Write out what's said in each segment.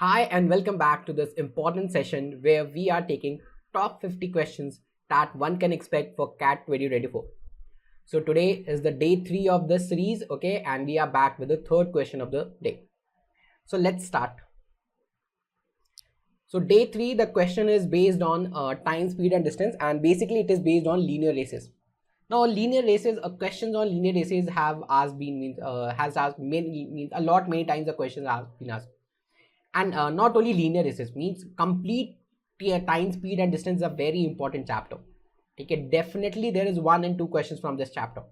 Hi and welcome back to this important session where we are taking top 50 questions that one can expect for CAT 2024. So today is the day 3 of this series, okay, and we are back with the third question of the day. So let's start. So day 3, the question is based on time, speed and distance, and basically it is based on linear races. Now linear races, questions on linear races have asked many times the questions have been asked. And not only linear races, means complete time, speed and distance is a very important chapter. Okay, definitely there is 1 and 2 questions from this chapter.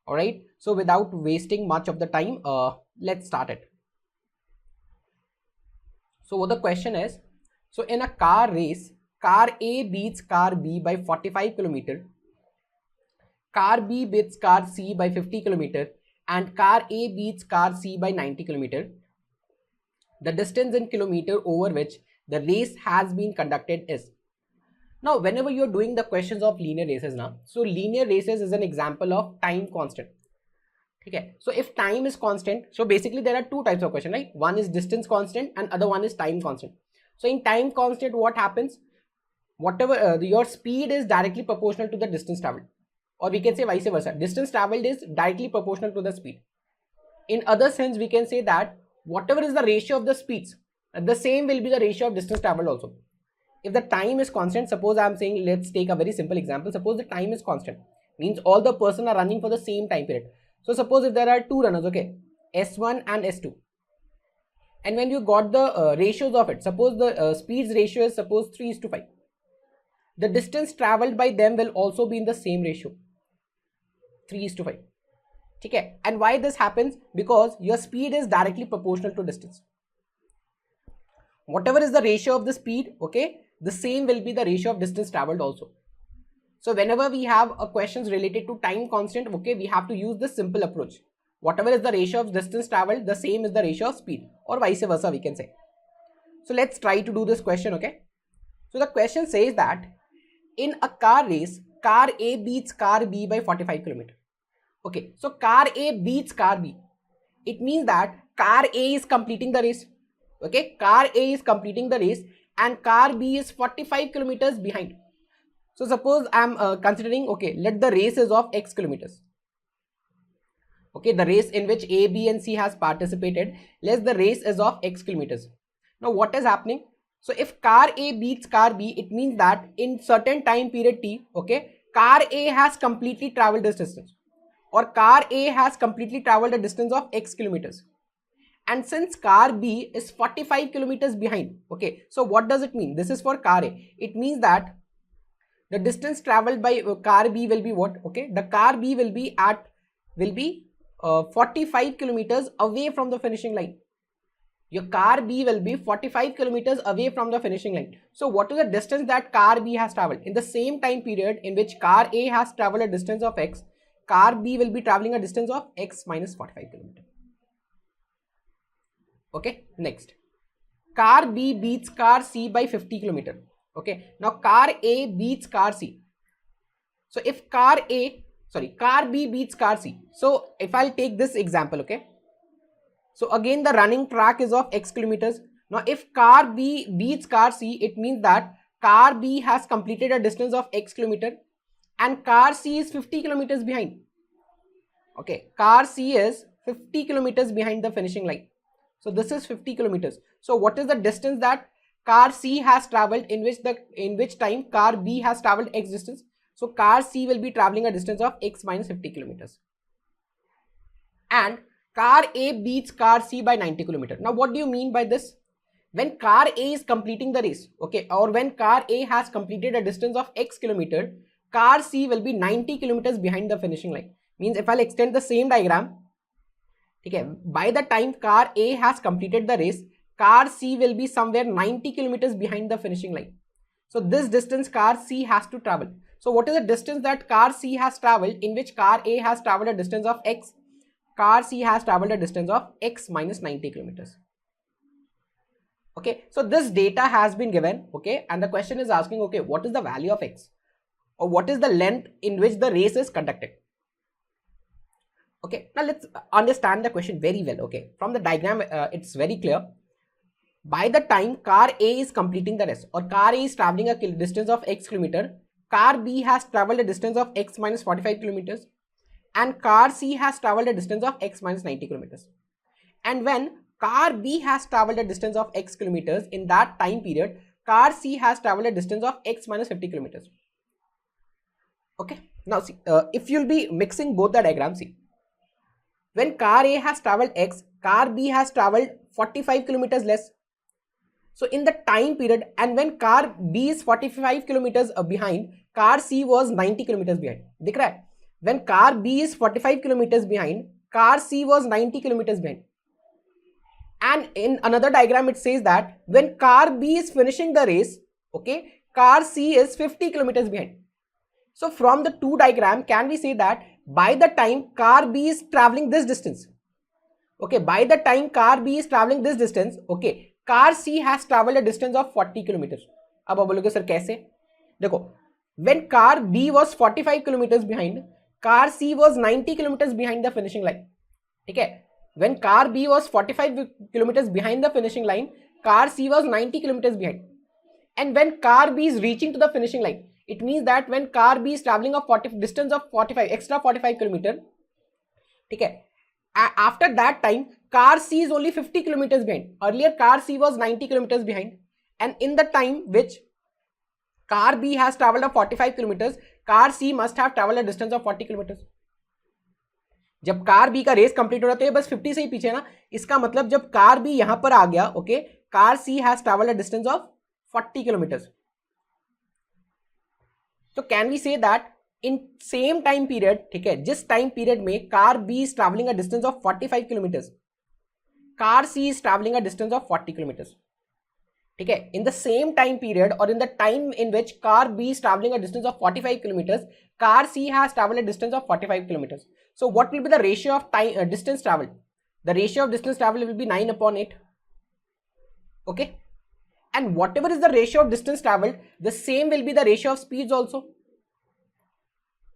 All right, so without wasting much of the time, let's start it. So what the question is, so in a car race, car A beats car B by 45 km, car B beats car C by 50 km, and car A beats car C by 90 km. The distance in kilometer over which the race has been conducted is. Now, whenever you're doing the questions of linear races now, so linear races is an example of time constant. Okay, so if time is constant, so basically there are two types of question, right? One is distance constant and other one is time constant. So in time constant, what happens? Whatever your speed is directly proportional to the distance traveled, or we can say vice versa. Distance traveled is directly proportional to the speed. In other sense, we can say that whatever is the ratio of the speeds, the same will be the ratio of distance traveled also. If the time is constant, suppose I am saying, let's take a very simple example. Suppose the time is constant, means all the person are running for the same time period. So suppose if there are two runners, okay, S1 and S2, and when you got the ratios of it, suppose the speeds ratio is suppose 3:5, the distance traveled by them will also be in the same ratio, 3:5. Okay, and why this happens? Because your speed is directly proportional to distance. Whatever is the ratio of the speed, okay, the same will be the ratio of distance traveled also. So whenever we have a questions related to time constant, okay, we have to use this simple approach. Whatever is the ratio of distance traveled, the same is the ratio of speed, or vice versa we can say. So let's try to do this question, okay. So the question says that in a car race, car A beats car B by 45 km. Okay, so car A beats car B. It means that car A is completing the race. Okay, car A is completing the race and car B is 45 kilometers behind. So suppose I am considering, okay, let the race is of X kilometers. Okay, the race in which A, B and C has participated, let the race is of X kilometers. Now what is happening? So if car A beats car B, it means that in certain time period T, okay, car A has completely traveled this distance, or car A has completely traveled a distance of X kilometers. And since car B is 45 kilometers behind, okay, so what does it mean? This is for car A. It means that the distance traveled by car B will be what? Okay, the car B will be 45 kilometers away from the finishing line. Your car B will be 45 kilometers away from the finishing line. So what is the distance that car B has traveled? In the same time period in which car A has traveled a distance of X, car B will be traveling a distance of X minus 45 kilometers. Okay, next. Car B beats car C by 50 kilometers. Okay, now car A beats car C. So if car B beats car C. So if I'll take this example, okay. So again the running track is of X kilometers. Now if car B beats car C, it means that car B has completed a distance of X kilometer and car C is 50 kilometers behind. Okay, car C is 50 kilometers behind the finishing line. So this is 50 kilometers. So what is the distance that car C has traveled in which time car B has traveled X distance? So car C will be traveling a distance of X minus 50 kilometers. And car A beats car C by 90 kilometers. Now what do you mean by this? When car A is completing the race, okay, or when car A has completed a distance of X kilometer, car C will be 90 kilometers behind the finishing line. Means if I'll extend the same diagram, okay, by the time car A has completed the race, car C will be somewhere 90 kilometers behind the finishing line. So this distance car C has to travel. So what is the distance that car C has traveled in which car A has traveled a distance of X? Car C has traveled a distance of X minus 90 kilometers. Okay, so this data has been given, okay, and the question is asking, okay, what is the value of X? Or what is the length in which the race is conducted? Okay, now let's understand the question very well. Okay, from the diagram, it's very clear. by the time car A is completing the rest, or car A is traveling a distance of x kilometer, car B has traveled a distance of x minus 45 kilometers, and car C has traveled a distance of x minus 90 kilometers. And when car B has traveled a distance of x kilometers, in that time period, car C has traveled a distance of x minus 50 kilometers. Okay, now see, if you'll be mixing both the diagrams, see, when car A has traveled x, car B has traveled 45 kilometers less. So in the time period, and when car B is 45 kilometers behind, car C was 90 kilometers behind. दिख रहा है? When car B is 45 kilometers behind, car C was 90 kilometers behind. And in another diagram, it says that when car B is finishing the race, okay, car C is 50 kilometers behind. So from the two diagram, can we say that by the time car B is traveling this distance, okay, by the time car B is traveling this distance, okay, car C has traveled a distance of 40 kilometers. अब आप बोलोगे sir कैसे? देखो, when car B was 45 kilometers behind, car C was 90 kilometers behind the finishing line. ठीक है? When car B was 45 kilometers behind the finishing line, car C was 90 kilometers behind. And when car B is reaching to the finishing line, it means that when car B is traveling a distance of 45, extra 45 kilometer, ठीक है? After that time, car C is only 50 kilometers behind. Earlier, car C was 90 kilometers behind. And in the time which car B has traveled of 45 kilometers, car C must have traveled a distance of 40 kilometers. जब car B का race complete हो रहा है तो ये बस 50 से ही पीछे ना, इसका मतलब जब कार बी यहां पर आ गया, okay, car C has travelled a distance of 40 kilometres. तो can we say that in same time period, ठीक है, जिस टाइम पीरियड में car B is travelling a distance of 45 kilometres, car C is travelling a distance of 40 kilometres. ठीक है, in the same time period और in the time in which car B is travelling a distance of 45 kilometres, car C has traveled a distance of 45 kilometers. So what will be the ratio of time distance traveled? The ratio of distance traveled will be 9 upon 8. Okay, and whatever is the ratio of distance traveled, the same will be the ratio of speeds also.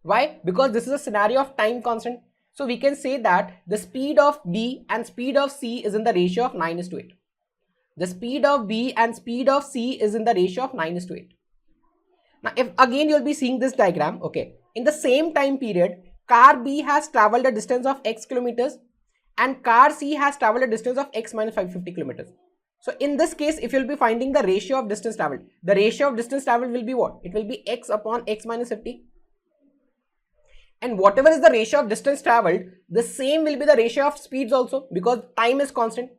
Why? Because this is a scenario of time constant. So we can say that the speed of B and speed of C is in the ratio of 9:8. The speed of B and speed of C is in the ratio of 9:8. Now, if again you'll be seeing this diagram, okay, in the same time period, car B has traveled a distance of x kilometers and car C has traveled a distance of x minus 550 kilometers. So in this case, if you'll be finding the ratio of distance traveled, the ratio of distance traveled will be what? It will be x upon x minus 50. And whatever is the ratio of distance traveled, the same will be the ratio of speeds also, because time is constant.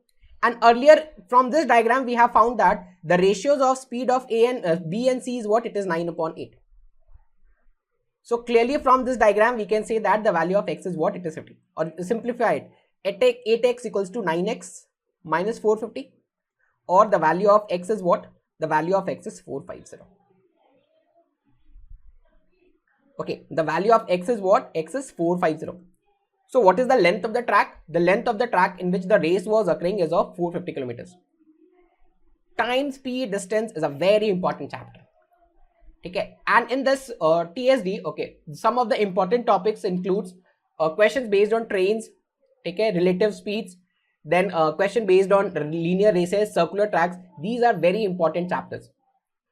And earlier from this diagram, we have found that the ratios of speed of A and B and C is what? It is 9 upon 8. So clearly from this diagram, we can say that the value of x is what? It is 50. Or simplify it, 8x equals to 9x minus 450. Or the value of x is what? The value of x is 450. Okay, the value of x is what? X is 450. So what is the length of the track? The length of the track in which the race was occurring is of 450 kilometers. Time, speed, distance is a very important chapter. Okay, and in this TSD, okay, some of the important topics includes questions based on trains, okay, relative speeds, then question based on linear races, circular tracks. These are very important chapters.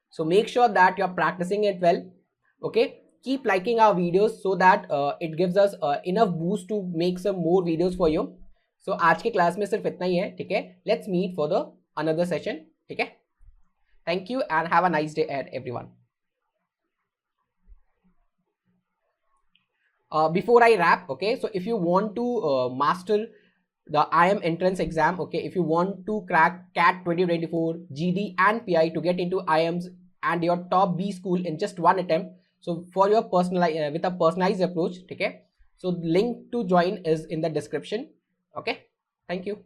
So make sure that you are practicing it well. Okay. Keep liking our videos so that it gives us enough boost to make some more videos for you. So आज के class में सिर्फ इतना ही है, ठीक है. Let's meet for the another session, ठीक है. Thank you and have a nice day ahead, everyone. Before I wrap, okay, so if you want to master the IIM entrance exam, okay, if you want to crack CAT 2024, GD and PI to get into IIMs and your top B school in just one attempt, so for your personal with a personalized approach, okay, so link to join is in the description. Okay, thank you.